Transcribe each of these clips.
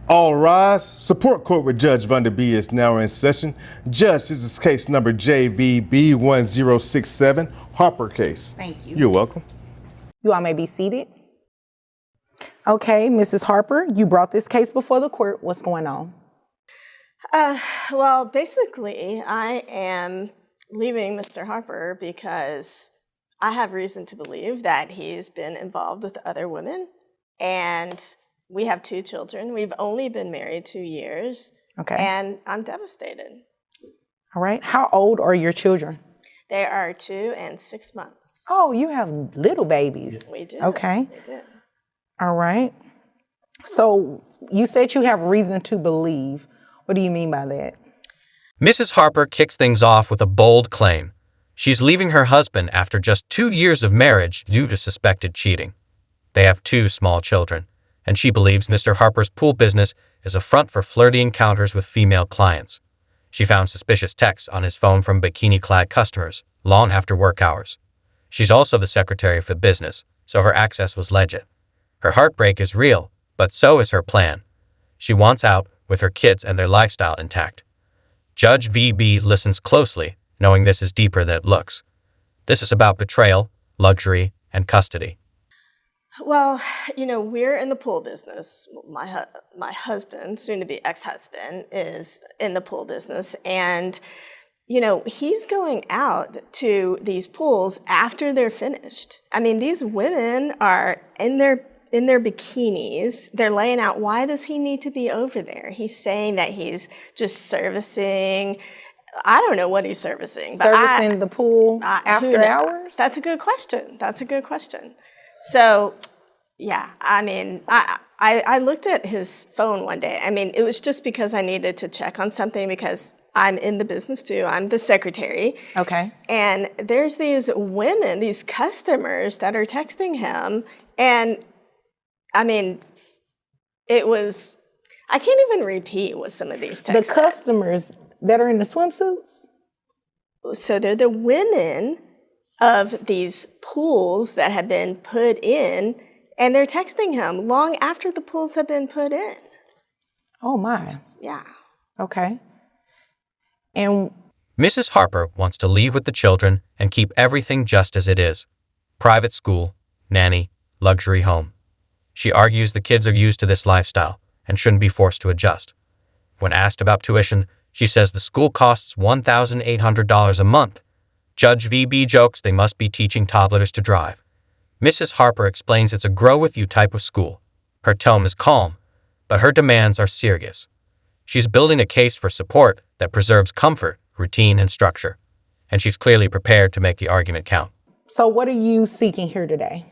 All rise. Support court with Judge Vanda B is now in session. Judge, this is case number JVB 1067, Harper case. Thank you. You're welcome. You all may be seated. Okay, Mrs. Harper, you brought this case before the court. What's going on? Well, basically, I am leaving Mr. Harper because I have reason to believe that he's been involved with other women, and we have 2 children. We've only been married 2 years, Okay. and I'm devastated. All right. How old are your children? They are 2 and 6 months. Oh, you have little babies. We do. Okay. We do. All right. So you said you have reason to believe. What do you mean by that? Mrs. Harper kicks things off with a bold claim. She's leaving her husband after just 2 years of marriage due to suspected cheating. They have 2 small children, and she believes Mr. Harper's pool business is a front for flirty encounters with female clients. She found suspicious texts on his phone from bikini-clad customers long after work hours. She's also the secretary for business, so her access was legit. Her heartbreak is real, but so is her plan. She wants out with her kids and their lifestyle intact. Judge VB listens closely, knowing this is deeper than it looks. This is about betrayal, luxury, and custody. Well, we're in the pool business. My husband, soon-to-be ex-husband, is in the pool business, and he's going out to these pools after they're finished. I mean, these women are in their bikinis. They're laying out. Why does he need to be over there? He's saying that he's just servicing. I don't know what he's servicing. Servicing the pool after hours? That's a good question. So, yeah, I mean, I looked at his phone one day. I mean, it was just because I needed to check on something because I'm in the business too. I'm the secretary. Okay. And there's these women, these customers that are texting him. And, I mean, I can't even repeat what some of these texts The customers that are in the swimsuits? So they're the women of these pools that have been put in, and they're texting him long after the pools have been put in. Oh, my. Yeah. Okay. And Mrs. Harper wants to leave with the children and keep everything just as it is. Private school, nanny, luxury home. She argues the kids are used to this lifestyle and shouldn't be forced to adjust. When asked about tuition, she says the school costs $1,800 a month. Judge VB jokes they must be teaching toddlers to drive. Mrs. Harper explains it's a grow-with-you type of school. Her tone is calm, but her demands are serious. She's building a case for support that preserves comfort, routine, and structure. And she's clearly prepared to make the argument count. so what are you seeking here today?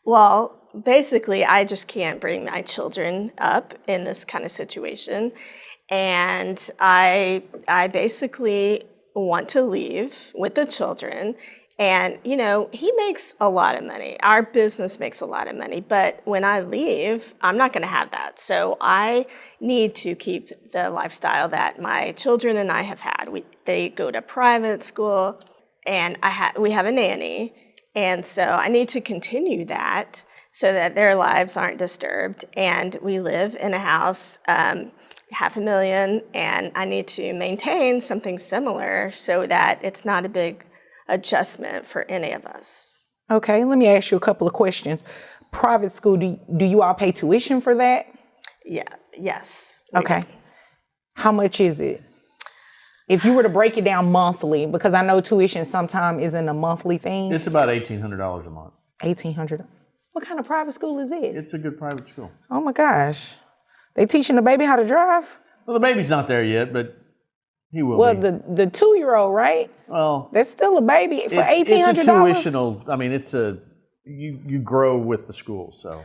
Well, basically, I just can't bring my children up in this kind of situation. And I basically want to leave with the children. And, he makes a lot of money. Our business makes a lot of money. But when I leave, I'm not going to have that. So I need to keep the lifestyle that my children and I have had. They go to private school, and we have a nanny. And so I need to continue that so that their lives aren't disturbed. And we live in a house, $500,000, and I need to maintain something similar so that it's not a big adjustment for any of us. Okay, let me ask you a couple of questions. Private school, do you all pay tuition for that? Yeah. Yes. Okay. How much is it? If you were to break it down monthly, because I know tuition sometimes isn't a monthly thing. It's about $1,800 a month. $1,800. What kind of private school is it? It's a good private school. Oh my gosh. They teaching the baby how to drive? Well, the baby's not there yet, but he will Well, be. the 2-year-old, right? Well, That's still a baby for $1,800. It's a tuitional. I mean, you grow with the school, so.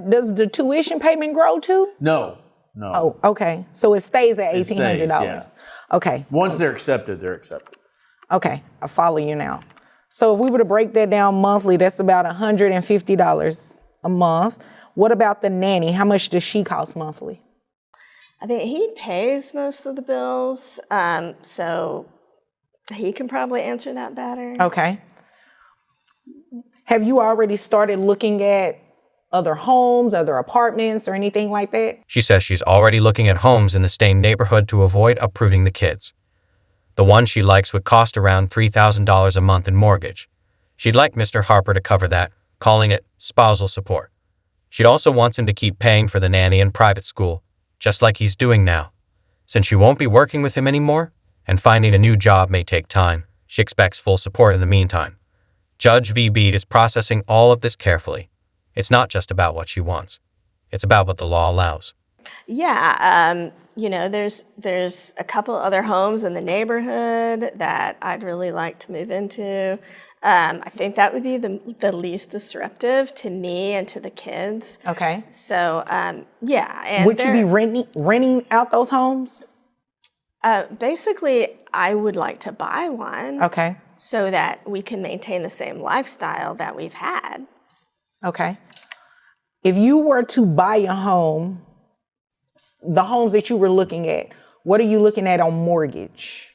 Does the tuition payment grow too? No. Oh, okay. So it stays at $1,800. It stays, yeah. Okay. Once they're accepted, they're accepted. Okay, I follow you now. So if we were to break that down monthly, that's about $150 a month. What about the nanny? How much does she cost monthly? I mean, he pays most of the bills, so he can probably answer that better. Okay. Have you already started looking at other homes, other apartments, or anything like that? She says she's already looking at homes in the same neighborhood to avoid uprooting the kids. The one she likes would cost around $3,000 a month in mortgage. She'd like Mr. Harper to cover that, calling it spousal support. She also wants him to keep paying for the nanny and private school, just like he's doing now. Since she won't be working with him anymore, and finding a new job may take time, she expects full support in the meantime. Judge V. Bede is processing all of this carefully. It's not just about what she wants. It's about what the law allows. Yeah, there's a couple other homes in the neighborhood that I'd really like to move into. I think that would be the least disruptive to me and to the kids. Okay. So, yeah. And would you be renting out those homes? Basically, I would like to buy one. Okay. So that we can maintain the same lifestyle that we've had. Okay. If you were to buy a home, the homes that you were looking at, what are you looking at on mortgage?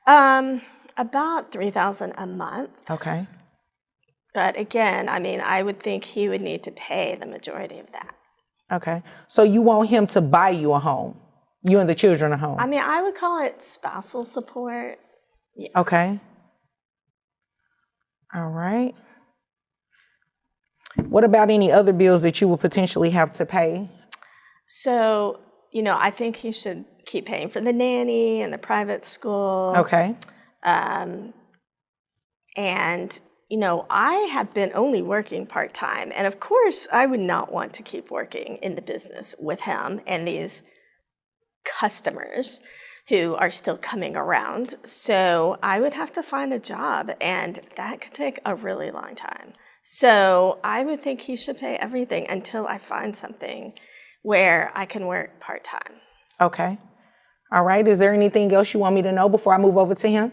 About $3,000 a month. Okay. But again, I mean, I would think he would need to pay the majority of that. Okay. So you want him to buy you a home, you and the children a home? I mean, I would call it spousal support. Yeah. Okay. All right. What about any other bills that you would potentially have to pay? So, I think he should keep paying for the nanny and the private school. Okay. And, I have been only working part-time. And of course, I would not want to keep working in the business with him and these customers who are still coming around. So I would have to find a job, and that could take a really long time. So I would think he should pay everything until I find something where I can work part-time. Okay. All right. Is there anything else you want me to know before I move over to him?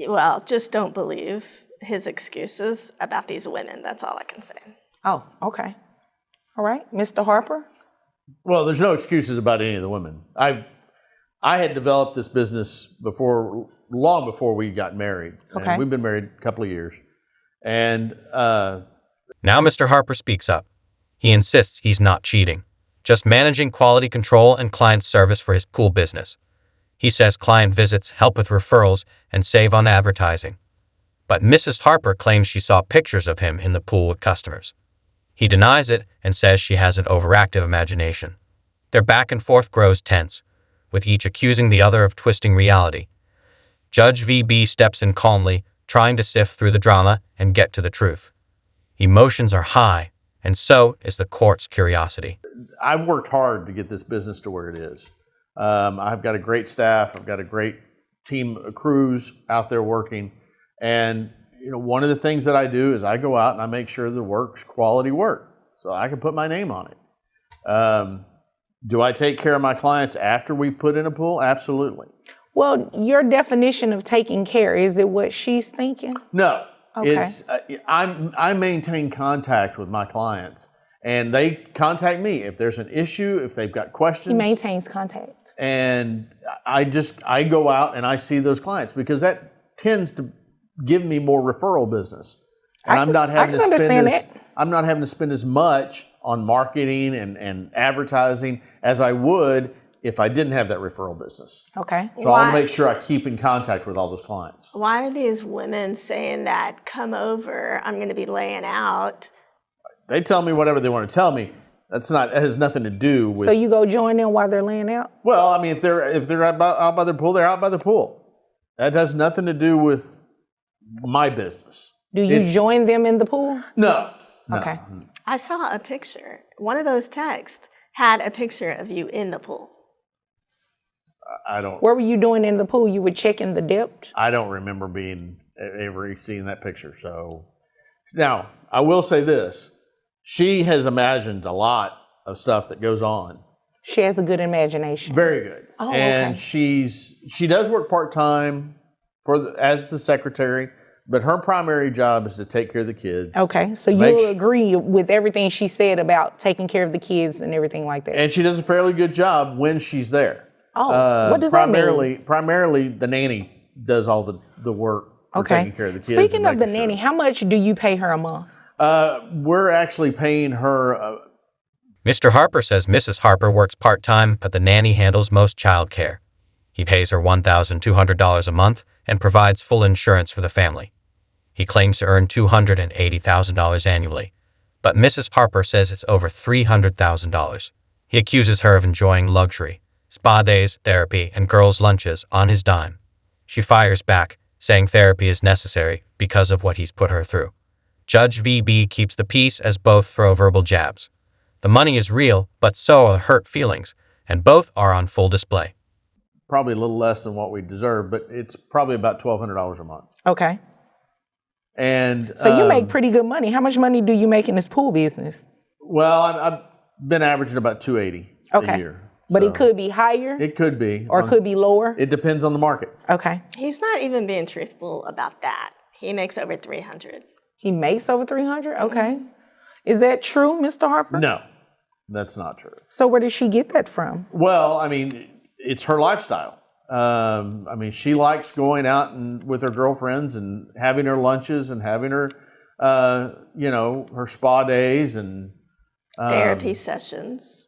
Well, just don't believe his excuses about these women. That's all I can say. Oh, okay. All right. Mr. Harper? Well, there's no excuses about any of the women. I had developed this business long before we got married. Okay. And we've been married a couple of years. And Now Mr. Harper speaks up. He insists he's not cheating, just managing quality control and client service for his pool business. He says client visits help with referrals and save on advertising. But Mrs. Harper claims she saw pictures of him in the pool with customers. He denies it and says she has an overactive imagination. Their back and forth grows tense, with each accusing the other of twisting reality. Judge V.B. steps in calmly, trying to sift through the drama and get to the truth. Emotions are high, and so is the court's curiosity. I've worked hard to get this business to where it is. I've got a great staff. I've got a great team of crews out there working. And one of the things that I do is I go out and I make sure the work's quality work, so I can put my name on it. Do I take care of my clients after we've put in a pool? Absolutely. Well, your definition of taking care, is it what she's thinking? No. Okay. It's I maintain contact with my clients, and they contact me if there's an issue, if they've got questions. He maintains contact. And I go out and I see those clients because that tends to give me more referral business. And I'm not having to spend as much on marketing and advertising as I would if I didn't have that referral business. Okay. So I want to make sure I keep in contact with all those clients. Why are these women saying that, come over, I'm going to be laying out? They tell me whatever they want to tell me. That has nothing to do with. So you go join them while they're laying out? Well, I mean, if they're out by their pool, they're out by the pool. That has nothing to do with my business. Do you join them in the pool? No. Okay. I saw a picture. One of those texts had a picture of you in the pool. I don't. What were you doing in the pool? You were checking the depth? I don't remember ever seeing that picture. So now I will say this: she has imagined a lot of stuff that goes on. She has a good imagination. Very good. Oh, and okay. she does work part-time as the secretary, but her primary job is to take care of the kids. Okay, so you'll agree with everything she said about taking care of the kids and everything like that. And she does a fairly good job when she's there. Oh, what does that mean? Primarily, the nanny does all the work for taking care of the kids. Speaking and of the making nanny, sure. how much do you pay her a month? We're actually paying her. Mr. Harper says Mrs. Harper works part-time, but the nanny handles most child care. He pays her $1,200 a month and provides full insurance for the family. He claims to earn $280,000 annually, but Mrs. Harper says it's over $300,000. He accuses her of enjoying luxury, spa days, therapy, and girls' lunches on his dime. She fires back, saying therapy is necessary because of what he's put her through. Judge VB keeps the peace as both throw verbal jabs. The money is real, but so are the hurt feelings, and both are on full display. Probably a little less than what we deserve, but it's probably about $1,200 a month. Okay. And So you make pretty good money. How much money do you make in this pool business? well, I've been averaging about $280 a year. But So it could be higher it could be, or could be lower. It depends on the market. Okay. He's not even being truthful about that. He makes over 300. He makes over 300? Okay. Is that true, Mr. Harper? No, that's not true. So where did she get that from? Well, I mean, it's her lifestyle. I mean, she likes going out and with her girlfriends and having her lunches and having her, her spa days and Therapy sessions.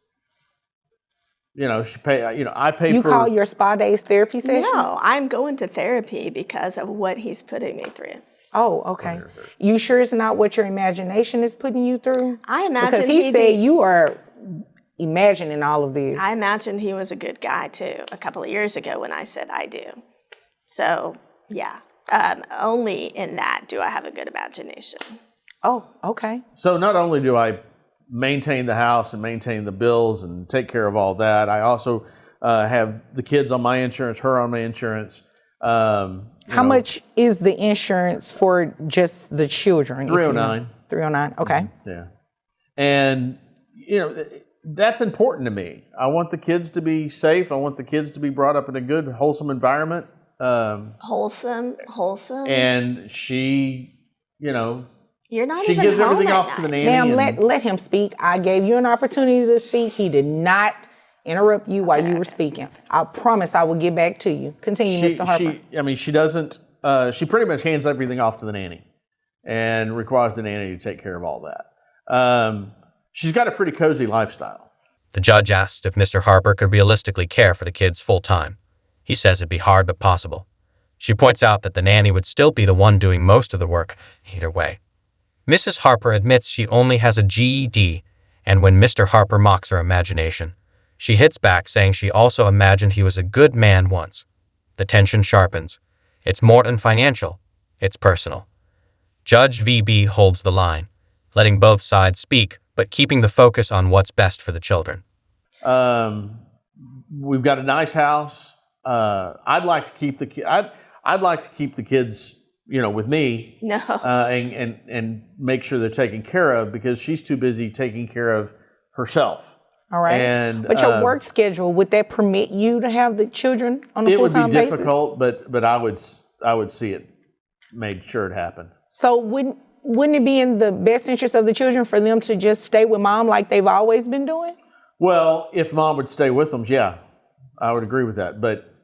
She pay. I pay You for. call your spa days therapy sessions? No, I'm going to therapy because of what he's putting me through. Oh, okay. You sure it's not what your imagination is putting you through? I imagine Because he said you are imagining all of this. I imagined he was a good guy too a couple of years ago when I said I do. So yeah, only in that do I have a good imagination. Oh, okay. So not only do I maintain the house and maintain the bills and take care of all that, I also have the kids on my insurance, her on my insurance. How much is the insurance for just the children? $309. $309, okay. Yeah. And, that's important to me. I want the kids to be safe. I want the kids to be brought up in a good, wholesome environment. Wholesome. And she, You're not she even gives home everything at off to the night. nanny. Ma'am, let him speak. I gave you an opportunity to speak. He did not interrupt you while you were speaking. I promise I will get back to you. Continue, Mr. Harper. She doesn't, she pretty much hands everything off to the nanny and requires the nanny to take care of all that. She's got a pretty cozy lifestyle. The judge asked if Mr. Harper could realistically care for the kids full-time. He says it'd be hard but possible. She points out that the nanny would still be the one doing most of the work either way. Mrs. Harper admits she only has a GED, and when Mr. Harper mocks her imagination, she hits back saying she also imagined he was a good man once. The tension sharpens. It's more than financial. It's personal. Judge VB holds the line, letting both sides speak, but keeping the focus on what's best for the children. We've got a nice house. I'd like to keep I'd like to keep the kids, with me. No. And make sure they're taken care of because she's too busy taking care of herself. All right. But your work schedule, would that permit you to have the children on a full-time basis? It would be difficult, but I would see it, make sure it happened. So wouldn't it be in the best interest of the children for them to just stay with mom like they've always been doing? Well, if mom would stay with them, yeah, I would agree with that. But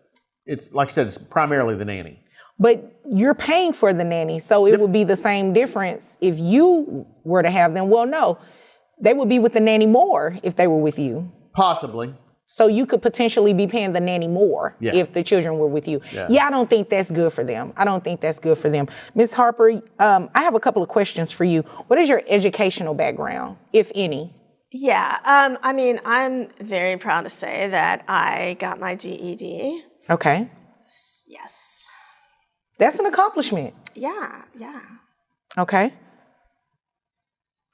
it's, like I said, it's primarily the nanny. But you're paying for the nanny, so it would be the same difference if you were to have them. Well, no, they would be with the nanny more if they were with you. Possibly. So you could potentially be paying the nanny more if the children were with you. Yeah, I don't think that's good for them. Ms. Harper, I have a couple of questions for you. What is your educational background, if any? Yeah, I'm very proud to say that I got my GED. Okay. Yes. That's an accomplishment. Yeah. Okay.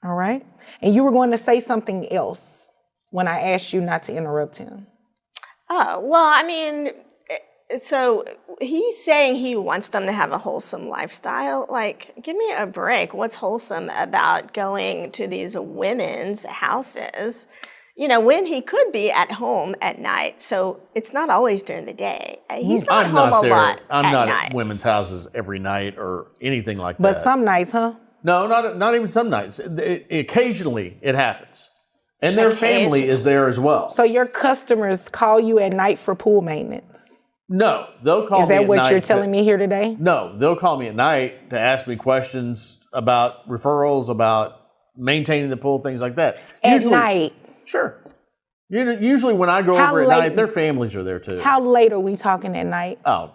All right. And you were going to say something else when I asked you not to interrupt him. Oh, well, so he's saying he wants them to have a wholesome lifestyle. Like, give me a break. What's wholesome about going to these women's houses, when he could be at home at night? So it's not always during the day. He's not home a lot I'm not night. at women's houses every night or anything like that. But some nights, huh? No, not even some nights. Occasionally it happens. And their family is there as well. So your customers call you at night for pool maintenance? No, they'll call me Is that at what night you're telling me here today? No, they'll call me at night to ask me questions about referrals, about maintaining the pool, things like that. At night? Sure. Usually when I go over at night, their families are there too. How late are we talking at night? Oh,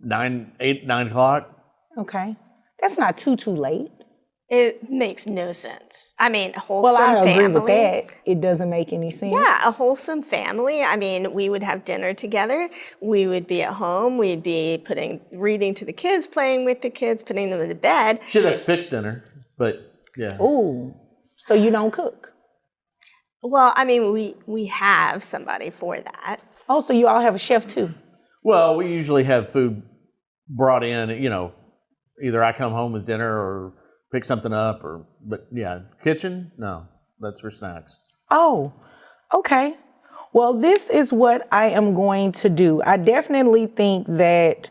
9 o'clock. Okay. That's not too late. It makes no sense. I mean, wholesome Well, I agree family. with that. It doesn't make any sense. Yeah, a wholesome family. I mean, we would have dinner together. We would be at home. We'd be reading to the kids, playing with the kids, putting them to bed. Should have fixed dinner, but yeah. Ooh, so you don't cook? Well, I mean, we have somebody for that. Oh, so you all have a chef too? Well, we usually have food brought in, either I come home with dinner or pick something up but yeah, kitchen, no, that's for snacks. Oh, okay. Well, this is what I am going to do. I definitely think that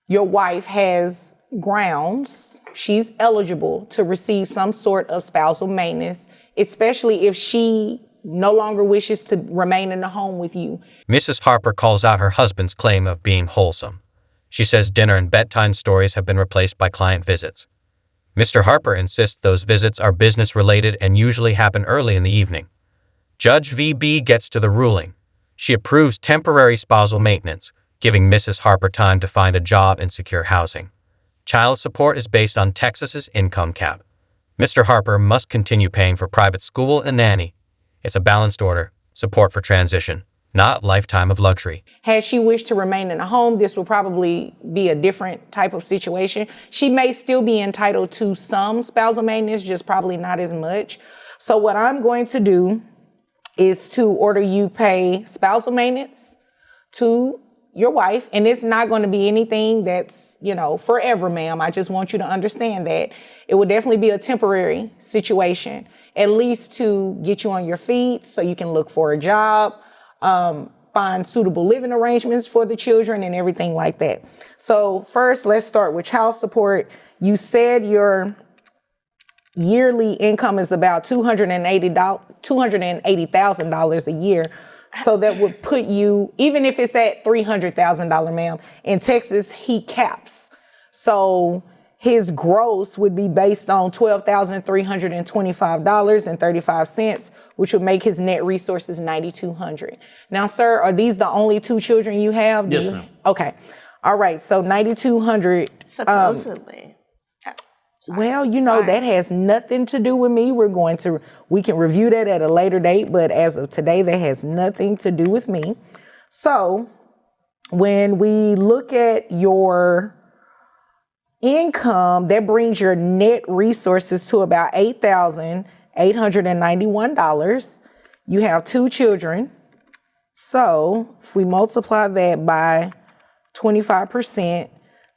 your wife has grounds. She's eligible to receive some sort of spousal maintenance, especially if she no longer wishes to remain in the home with you. Mrs. Harper calls out her husband's claim of being wholesome. She says dinner and bedtime stories have been replaced by client visits. Mr. Harper insists those visits are business-related and usually happen early in the evening. Judge VB gets to the ruling. She approves temporary spousal maintenance, giving Mrs. Harper time to find a job and secure housing. Child support is based on Texas's income cap. Mr. Harper must continue paying for private school and nanny. It's a balanced order, support for transition, not lifetime of luxury. Had she wished to remain in a home, this will probably be a different type of situation. She may still be entitled to some spousal maintenance, just probably not as much. So what I'm going to do is to order you pay spousal maintenance to your wife. And it's not going to be anything that's, forever, ma'am. I just want you to understand that. It will definitely be a temporary situation, at least to get you on your feet so you can look for a job, find suitable living arrangements for the children and everything like that. So first, let's start with child support. You said your yearly income is about $280,000 a year. So that would put you, even if it's at $300,000, ma'am, in Texas, he caps. So his gross would be based on $12,325.35, which would make his net resources $9,200. Now, sir, are these the only two children you have? Yes, ma'am. Okay. All right. So $9,200. Supposedly. Well, that has nothing to do with me. We can review that at a later date, but as of today, that has nothing to do with me. So when we look at your income, that brings your net resources to about $8,891. You have two children. So if we multiply that by 25%,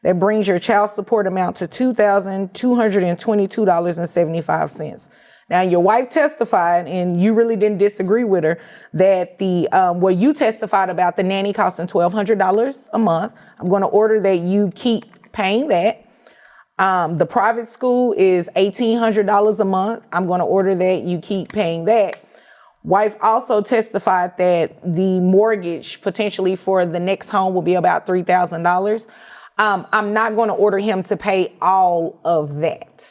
that brings your child support amount to $2,222.75. Now, your wife testified, and you really didn't disagree with her, that you testified about the nanny costing $1,200 a month. I'm going to order that you keep paying that. The private school is $1,800 a month. I'm going to order that you keep paying that. Wife also testified that the mortgage potentially for the next home will be about $3,000. I'm not going to order him to pay all of that.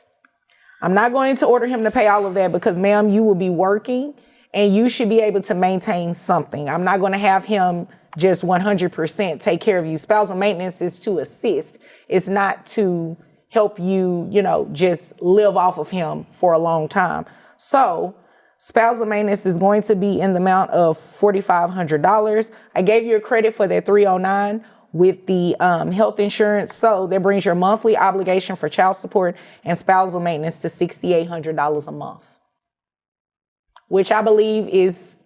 I'm not going to order him to pay all of that because, ma'am, you will be working and you should be able to maintain something. I'm not going to have him just 100% take care of you. Spousal maintenance is to assist. It's not to help you, just live off of him for a long time. So spousal maintenance is going to be in the amount of $4,500. I gave you a credit for that $309 with the health insurance. So that brings your monthly obligation for child support and spousal maintenance to $6,800 a month, which I believe is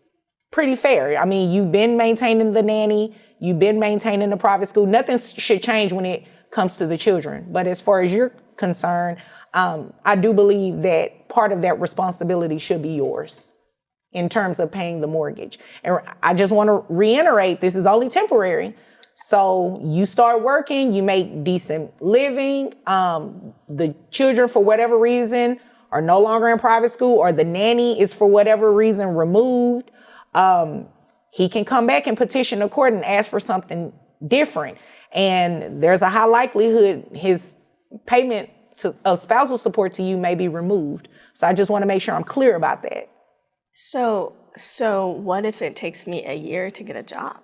pretty fair. I mean, you've been maintaining the nanny, you've been maintaining the private school. Nothing should change when it comes to the children. But as far as you're concerned, I do believe that part of that responsibility should be yours in terms of paying the mortgage. And I just want to reiterate, this is only temporary. So you start working, you make decent living. The children, for whatever reason, are no longer in private school, or the nanny is, for whatever reason, removed. He can come back and petition the court and ask for something different. And there's a high likelihood his payment of spousal support to you may be removed. So I just want to make sure I'm clear about that. So what if it takes me a year to get a job?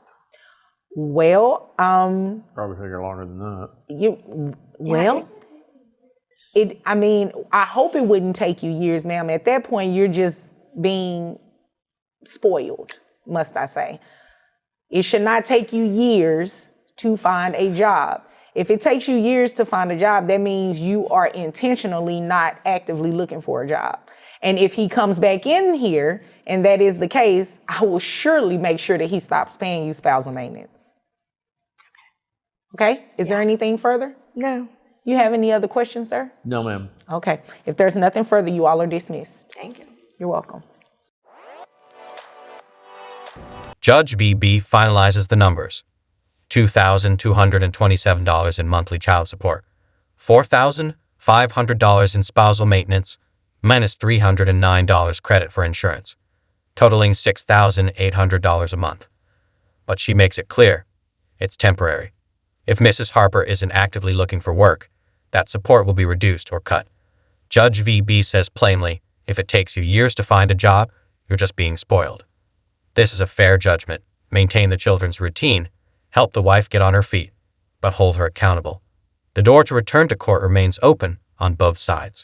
Well, Probably take her longer than that. I hope it wouldn't take you years, ma'am. At that point, you're just being spoiled, must I say. It should not take you years to find a job. If it takes you years to find a job, that means you are intentionally not actively looking for a job. And if he comes back in here and that is the case, I will surely make sure that he stops paying you spousal maintenance. Okay? Is there anything further? No. You have any other questions, sir? No, ma'am. Okay. If there's nothing further, you all are dismissed. Thank you. You're welcome. Judge BB finalizes the numbers. $2,227 in monthly child support, $4,500 in spousal maintenance, minus $309 credit for insurance, totaling $6,800 a month. But she makes it clear, it's temporary. If Mrs. Harper isn't actively looking for work, that support will be reduced or cut. Judge VB says plainly, if it takes you years to find a job, you're just being spoiled. This is a fair judgment. Maintain the children's routine, help the wife get on her feet, but hold her accountable. The door to return to court remains open on both sides.